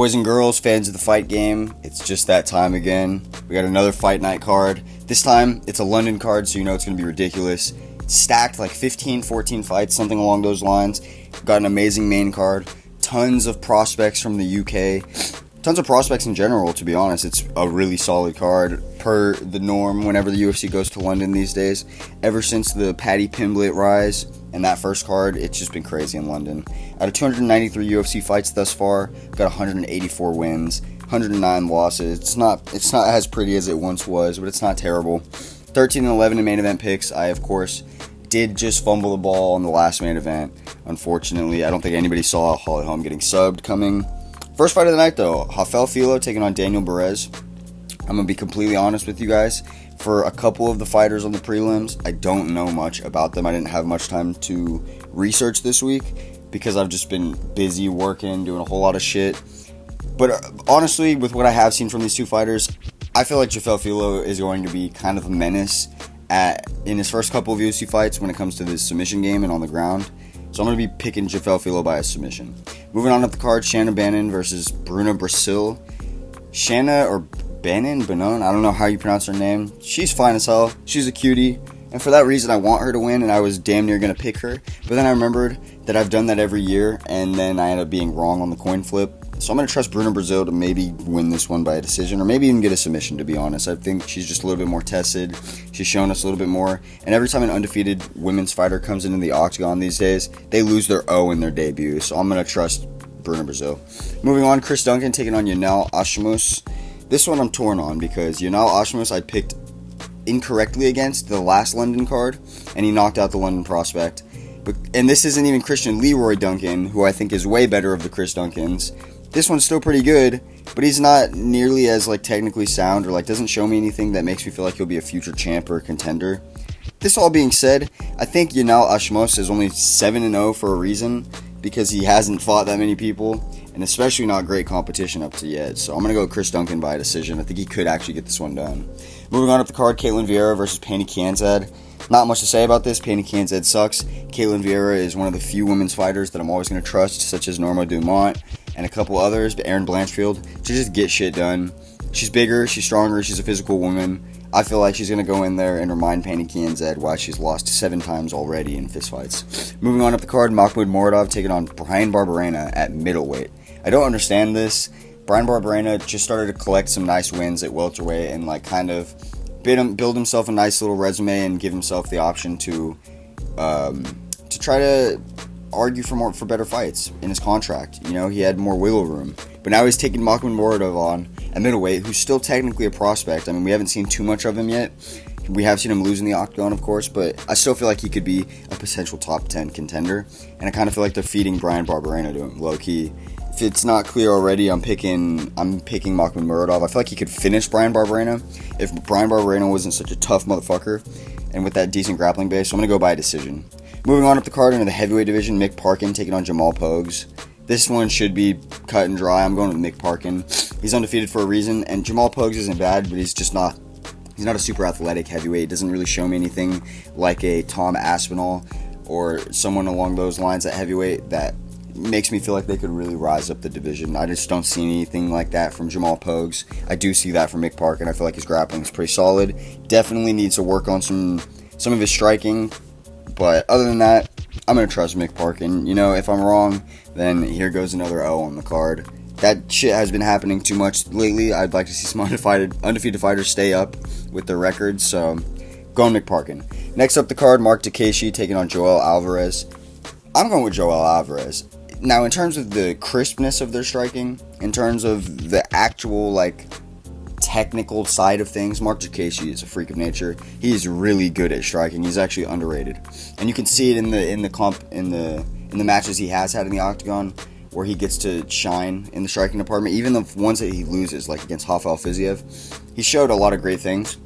Boys and girls, fans of the fight game, it's just that time again. We got another fight night card. This time, it's a London card, so you know it's going to be ridiculous. It's stacked like 15, 14 fights, something along those lines. Got an amazing main card. Tons of prospects from the UK. Tons of prospects in general, to be honest. It's a really solid card, per the norm whenever the UFC goes to London these days. Ever since the Paddy Pimblett rise and that first card, it's just been crazy in London. Out of 293 UFC fights thus far, got 184 wins, 109 losses. It's not as pretty as it once was, but it's not terrible. 13-11 in main event picks. I, of course, did just fumble the ball on the last main event. Unfortunately, I don't think anybody saw Holly Holm getting subbed coming. First fight of the night, though, Rafael Filo taking on Daniel Perez. I'm going to be completely honest with you guys. For a couple of the fighters on the prelims, I don't know much about them. I didn't have much time to research this week because I've just been busy working, doing a whole lot of shit. But honestly, with what I have seen from these two fighters, I feel like Rafael Filo is going to be kind of a menace in his first couple of UFC fights when it comes to the submission game and on the ground. So I'm going to be picking Rafael Filo by a submission. Moving on up the card, Shanna Bannon versus Bruna Brasil. Shanna, or Bannon, I don't know how you pronounce her name. She's fine as hell. She's a cutie. And for that reason, I want her to win, and I was damn near going to pick her. But then I remembered that I've done that every year, and then I ended up being wrong on the coin flip. So I'm going to trust Bruna Brasil to maybe win this one by a decision, or maybe even get a submission, to be honest. I think she's just a little bit more tested. She's shown us a little bit more. And every time an undefeated women's fighter comes into the octagon these days, they lose their O in their debut. So I'm going to trust Bruna Brasil. Moving on, Chris Duncan taking on Yanal Ashmus. This one I'm torn on because Yanal Ashmus I picked incorrectly against the last London card, and he knocked out the London prospect. And this isn't even Christian Leroy Duncan, who I think is way better of the Chris Duncans. This one's still pretty good, but he's not nearly as technically sound, or doesn't show me anything that makes me feel like he'll be a future champ or a contender. This all being said, I think Yanal Ashmus is only 7-0 for a reason, because he hasn't fought that many people, and especially not great competition up to yet. So I'm going to go Chris Duncan by a decision. I think he could actually get this one done. Moving on up the card, Caitlin Vieira versus Pannie Kianzad. Not much to say about this. Pannie Kianzad sucks. Caitlin Vieira is one of the few women's fighters that I'm always going to trust, such as Norma Dumont and a couple others, but Erin Blanchfield, to just get shit done. She's bigger, she's stronger, she's a physical woman. I feel like she's going to go in there and remind Pannie Kianzad why she's lost 7 times already in fistfights. Moving on up the card, Mahmoud Muradov taking on Brian Barberena at middleweight. I don't understand this. Brian Barberena just started to collect some nice wins at welterweight and kind of build himself a nice little resume and give himself the option to try to argue for better fights in his contract. You know, he had more wiggle room. But now he's taking Mahmoud Muradov on at middleweight, who's still technically a prospect. I mean, we haven't seen too much of him yet. We have seen him lose in the octagon, of course, but I still feel like he could be a potential top 10 contender. And I kind of feel like they're feeding Brian Barberena to him, low-key. If it's not clear already, I'm picking Mahmoud Muradov. I feel like he could finish Brian Barberena if Brian Barberena wasn't such a tough motherfucker and with that decent grappling base. So I'm going to go by a decision. Moving on up the card into the heavyweight division, Mick Parkin taking on Jamal Pogues. This one should be cut and dry. I'm going with Mick Parkin. He's undefeated for a reason, and Jamal Pogues isn't bad, but he's not a super athletic heavyweight. It doesn't really show me anything like a Tom Aspinal or someone along those lines at heavyweight that makes me feel like they could really rise up the division. I just don't see anything like that from Jamal Pogues. I do see that from Mick Parkin. I feel like his grappling is pretty solid. Definitely needs to work on some of his striking. But other than that, I'm going to trust Mick Parkin. You know, if I'm wrong, then here goes another O on the card. That shit has been happening too much lately. I'd like to see some undefeated fighters stay up with their records. So, going Mick Parkin. Next up the card, Mark Takeshi taking on Joel Alvarez. I'm going with Joel Alvarez. Now, in terms of the crispness of their striking, in terms of the actual, technical side of things, Mark Takeshi is a freak of nature. He's really good at striking. He's actually underrated, and you can see it in the matches he has had in the octagon, where he gets to shine in the striking department. Even the ones that he loses, like against Rafael Fiziev, he showed a lot of great things.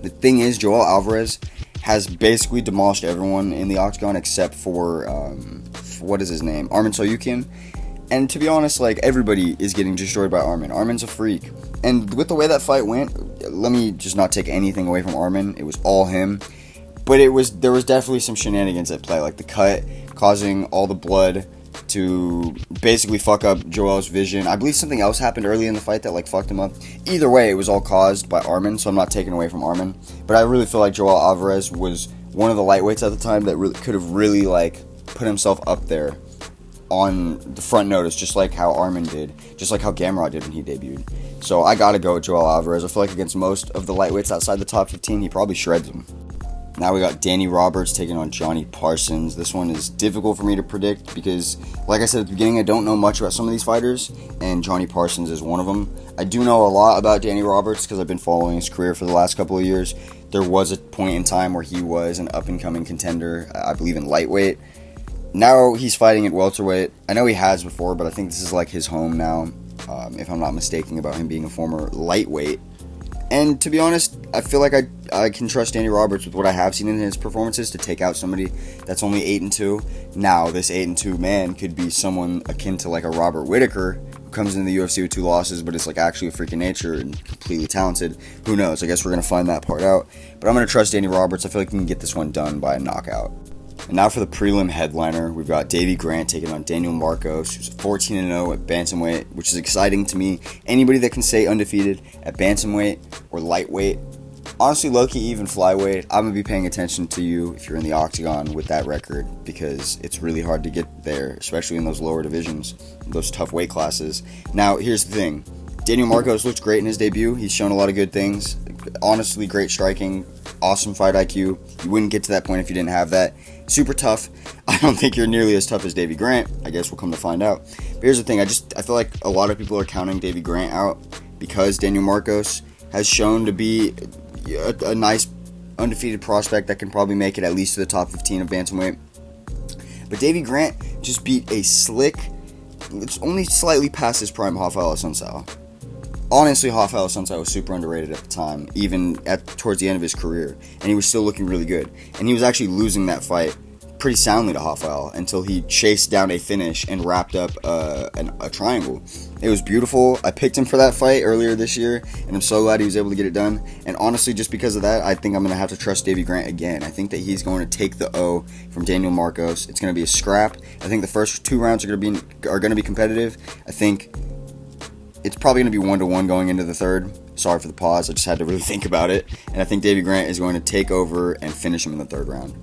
The thing is, Joel Alvarez has basically demolished everyone in the octagon except for what is his name, Arman Tsarukyan. And to be honest, everybody is getting destroyed by Arman. Arman's a freak. And with the way that fight went, let me just not take anything away from Arman. It was all him. But there was definitely some shenanigans at play, like the cut causing all the blood to basically fuck up Joel's vision. I believe something else happened early in the fight that like fucked him up. Either way, it was all caused by Arman, so I'm not taking away from Arman. But I really feel like Joel Alvarez was one of the lightweights at the time that really could have really like put himself up there on the front notice, just like how Arman did, just like how Gamrot did when he debuted. So I gotta go with Joel Alvarez. I feel like against most of the lightweights outside the top 15, he probably shreds them. Now we got Danny Roberts taking on Johnny Parsons. This one is difficult for me to predict because, like I said at the beginning, I don't know much about some of these fighters, and Johnny Parsons is one of them. I do know a lot about Danny Roberts because I've been following his career for the last couple of years. There was a point in time where he was an up-and-coming contender, I believe in lightweight. Now he's fighting at welterweight. I know he has before, but I think this is like his home now, if I'm not mistaken about him being a former lightweight. And to be honest, I feel like I can trust Danny Roberts with what I have seen in his performances to take out somebody that's only 8-2. Now, this 8-2 man could be someone akin to like a Robert Whittaker, who comes into the UFC with 2 losses, but it's like actually a freaking nature and completely talented. Who knows? I guess we're going to find that part out. But I'm going to trust Danny Roberts. I feel like he can get this one done by a knockout. And now for the prelim headliner, we've got Davey Grant taking on Daniel Marcos, who's 14-0 at bantamweight, which is exciting to me. Anybody that can stay undefeated at bantamweight or lightweight, honestly, low-key, even flyweight, I'm going to be paying attention to you if you're in the octagon with that record, because it's really hard to get there, especially in those lower divisions, those tough weight classes. Now, here's the thing. Daniel Marcos looked great in his debut. He's shown a lot of good things. Honestly, great striking, awesome fight IQ. You wouldn't get to that point if you didn't have that. Super tough. I don't think you're nearly as tough as Davey Grant. I guess we'll come to find out. But here's the thing. I feel like a lot of people are counting Davey Grant out because Daniel Marcos has shown to be a nice undefeated prospect that can probably make it at least to the top 15 of bantamweight. But Davey Grant just beat a slick, it's only slightly past his prime Rafael Assunção. Honestly, Rafael Assunção was super underrated at the time, even towards the end of his career, and he was still looking really good. And he was actually losing that fight pretty soundly to Rafael until he chased down a finish and wrapped up a triangle. It was beautiful. I picked him for that fight earlier this year, and I'm so glad he was able to get it done. And honestly, just because of that, I think I'm going to have to trust Davey Grant again. I think that he's going to take the O from Daniel Marcos. It's going to be a scrap. I think the first 2 rounds are going to be competitive. I think it's probably going to be 1-1 going into the third. Sorry for the pause. I just had to really think about it. And I think Davey Grant is going to take over and finish him in the third round.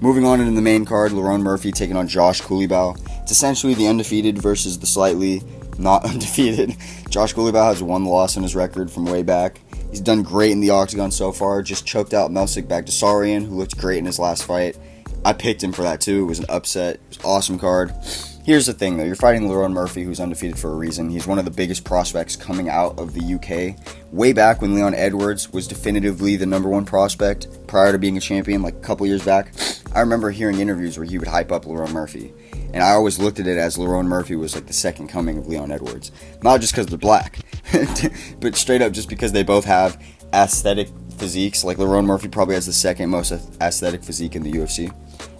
Moving on into the main card, Lerone Murphy taking on Josh Coulibaugh. It's essentially the undefeated versus the slightly not undefeated. Josh Coulibaugh has 1 loss in his record from way back. He's done great in the octagon so far. Just choked out Melsik Bagdasaryan, who looked great in his last fight. I picked him for that too. It was an upset. It was an awesome card. Here's the thing, though. You're fighting Lerone Murphy, who's undefeated for a reason. He's one of the biggest prospects coming out of the UK. Way back when Leon Edwards was definitively the number 1 prospect prior to being a champion, like a couple years back, I remember hearing interviews where he would hype up Lerone Murphy. And I always looked at it as Lerone Murphy was like the second coming of Leon Edwards. Not just because they're black, but straight up just because they both have aesthetic physiques. Like Lerone Murphy probably has the second most aesthetic physique in the UFC.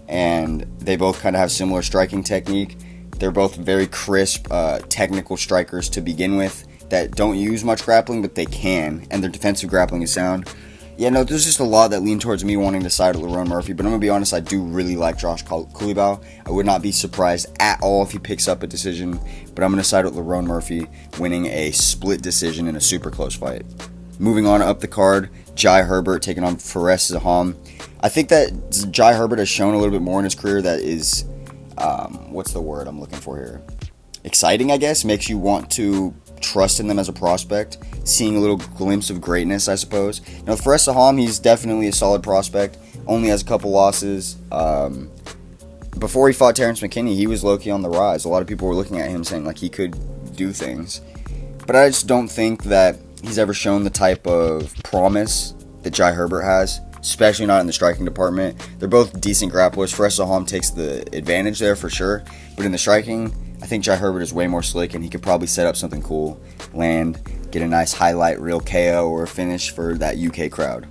And they both kind of have similar striking technique. They're both very crisp, technical strikers to begin with that don't use much grappling, but they can, and their defensive grappling is sound. Yeah, no, there's just a lot that lean towards me wanting to side with Lerone Murphy, but I'm going to be honest, I do really like Josh Coulibaugh. I would not be surprised at all if he picks up a decision, but I'm going to side with Lerone Murphy winning a split decision in a super close fight. Moving on up the card, Jai Herbert taking on Fares Zaham. I think that Jai Herbert has shown a little bit more in his career that is, what's the word I'm looking for here? Exciting, I guess. Makes you want to trust in them as a prospect. Seeing a little glimpse of greatness, I suppose. Now, Fares Zaham, he's definitely a solid prospect. Only has a couple losses. Before he fought Terrence McKinney, he was low-key on the rise. A lot of people were looking at him saying, like, he could do things. But I just don't think that he's ever shown the type of promise that Jai Herbert has, especially not in the striking department. They're both decent grapplers. Fares Zaham takes the advantage there for sure. But in the striking, I think Jai Herbert is way more slick, and he could probably set up something cool, land, get a nice highlight reel KO or a finish for that UK crowd.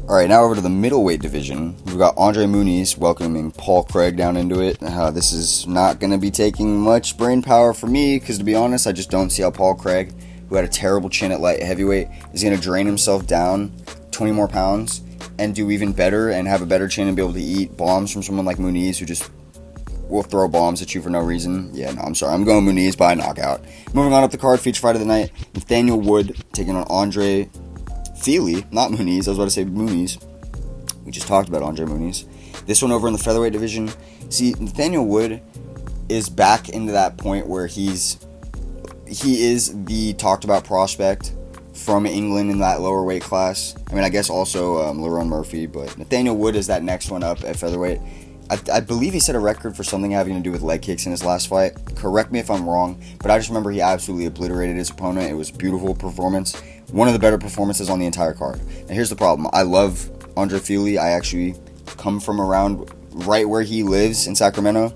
Alright, now over to the middleweight division. We've got Andre Muniz welcoming Paul Craig down into it. This is not going to be taking much brain power for me, because to be honest, I just don't see how Paul Craig, who had a terrible chin at light heavyweight, is going to drain himself down 20 more pounds and do even better and have a better chin and be able to eat bombs from someone like Muniz, who just will throw bombs at you for no reason. Yeah, no, I'm sorry. I'm going Muniz by knockout. Moving on up the card, feature fight of the night, Nathaniel Wood taking on Andre Fili, not Muniz. I was about to say Muniz. We just talked about Andre Muniz. This one over in the featherweight division. See, Nathaniel Wood is back into that point where he is the talked about prospect from England in that lower weight class. I mean, I guess also Lerone Murphy, but Nathaniel Wood is that next one up at featherweight. I believe he set a record for something having to do with leg kicks in his last fight. Correct me if I'm wrong, but I just remember he absolutely obliterated his opponent. It was a beautiful performance. One of the better performances on the entire card. Now here's the problem. I love Andre Fili. I actually come from around right where he lives in Sacramento.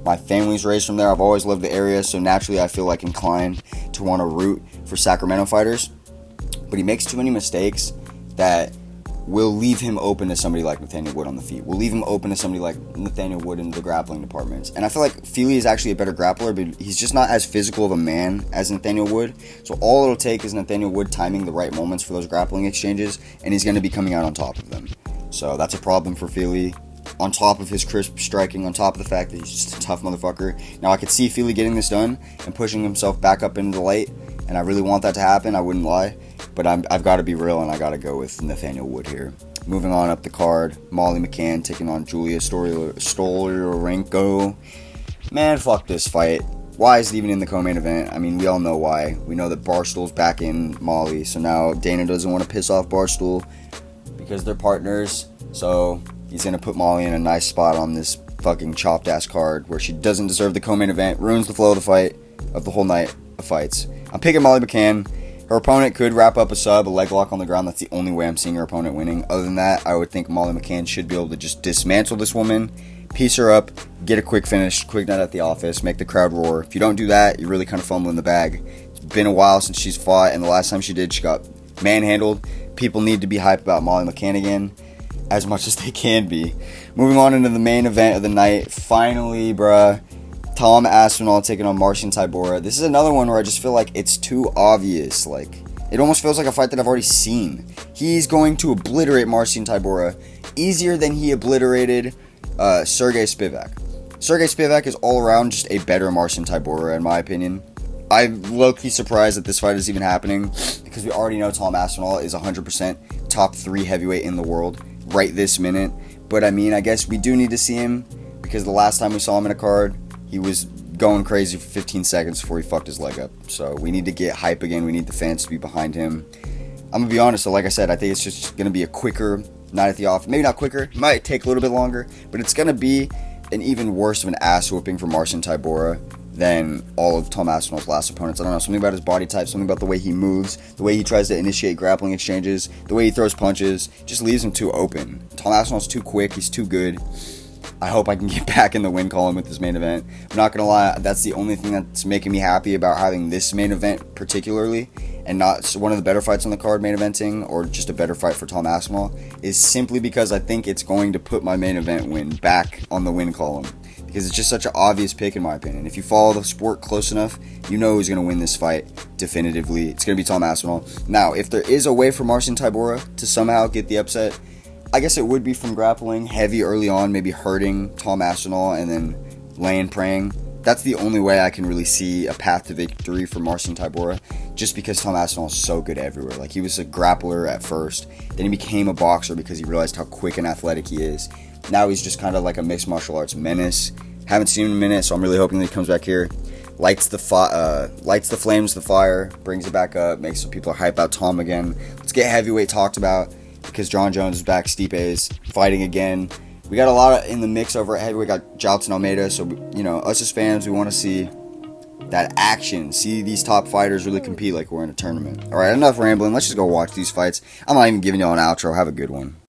My family's raised from there. I've always loved the area, so naturally I feel like inclined to want to root for Sacramento fighters. But he makes too many mistakes that will leave him open to somebody like Nathaniel Wood on the feet. Will leave him open to somebody like Nathaniel Wood in the grappling departments. And I feel like Fili is actually a better grappler, but he's just not as physical of a man as Nathaniel Wood. So all it'll take is Nathaniel Wood timing the right moments for those grappling exchanges, and he's going to be coming out on top of them. So that's a problem for Fili. On top of his crisp striking, on top of the fact that he's just a tough motherfucker. Now I could see Fili getting this done and pushing himself back up into the light, and I really want that to happen, I wouldn't lie. But I've got to be real, and I got to go with Nathaniel Wood here. Moving on up the card, Molly McCann taking on Julia Stoliarenko. Man, fuck this fight. Why is it even in the co-main event? I mean, we all know why. We know that Barstool's back in Molly, so now Dana doesn't want to piss off Barstool because they're partners. So he's going to put Molly in a nice spot on this fucking chopped-ass card where she doesn't deserve the co-main event, ruins the flow of the fight, of the whole night of fights. I'm picking Molly McCann. Her opponent could wrap up a sub, a leg lock on the ground. That's the only way I'm seeing her opponent winning. Other than that, I would think Molly McCann should be able to just dismantle this woman, piece her up, get a quick finish, quick night at the office, make the crowd roar. If you don't do that, you're really kind of fumbling the bag. It's been a while since she's fought, and the last time she did, she got manhandled. People need to be hyped about Molly McCann again, as much as they can be. Moving on into the main event of the night. Finally, bruh. Tom Aspinal taking on Marcin Tybura. This is another one where I just feel like it's too obvious. Like, it almost feels like a fight that I've already seen. He's going to obliterate Marcin Tybura easier than he obliterated Sergey Spivak. Sergey Spivak is all around just a better Marcin Tybura, in my opinion. I'm low-key surprised that this fight is even happening because we already know Tom Aspinal is 100% top 3 heavyweight in the world right this minute. But I mean, I guess we do need to see him because the last time we saw him in a card, he was going crazy for 15 seconds before he fucked his leg up. So we need to get hype again. We need the fans to be behind him. I'm going to be honest, so like I said, I think it's just going to be a quicker night at the office. Maybe not quicker. It might take a little bit longer. But it's going to be an even worse of an ass whooping for Marcin Tybura than all of Tom Aspinall's last opponents. I don't know, something about his body type, something about the way he moves, the way he tries to initiate grappling exchanges, the way he throws punches, just leaves him too open. Tom Aspinall's too quick. He's too good. I hope I can get back in the win column with this main event. I'm not going to lie, that's the only thing that's making me happy about having this main event particularly, and not one of the better fights on the card main eventing, or just a better fight for Tom Aspinall, is simply because I think it's going to put my main event win back on the win column. Because it's just such an obvious pick in my opinion. If you follow the sport close enough, you know who's going to win this fight definitively. It's going to be Tom Aspinall. Now, if there is a way for Marcin Tybura to somehow get the upset, I guess it would be from grappling heavy early on, maybe hurting Tom Aspinall and then laying praying. That's the only way I can really see a path to victory for Marcin Tybura, just because Tom Aspinall is so good everywhere. Like, he was a grappler at first, then he became a boxer because he realized how quick and athletic he is. Now he's just kind of like a mixed martial arts menace. Haven't seen him in a minute, so I'm really hoping that he comes back here, lights the flames, the fire, brings it back up, makes some people hype out Tom again. Let's get heavyweight talked about, because John Jones is back, Stipe's fighting again. We got a lot in the mix over at heavyweight. We got Jailton Almeida, so, you know, us as fans, we want to see that action, see these top fighters really compete like we're in a tournament. All right, enough rambling. Let's just go watch these fights. I'm not even giving y'all an outro. Have a good one.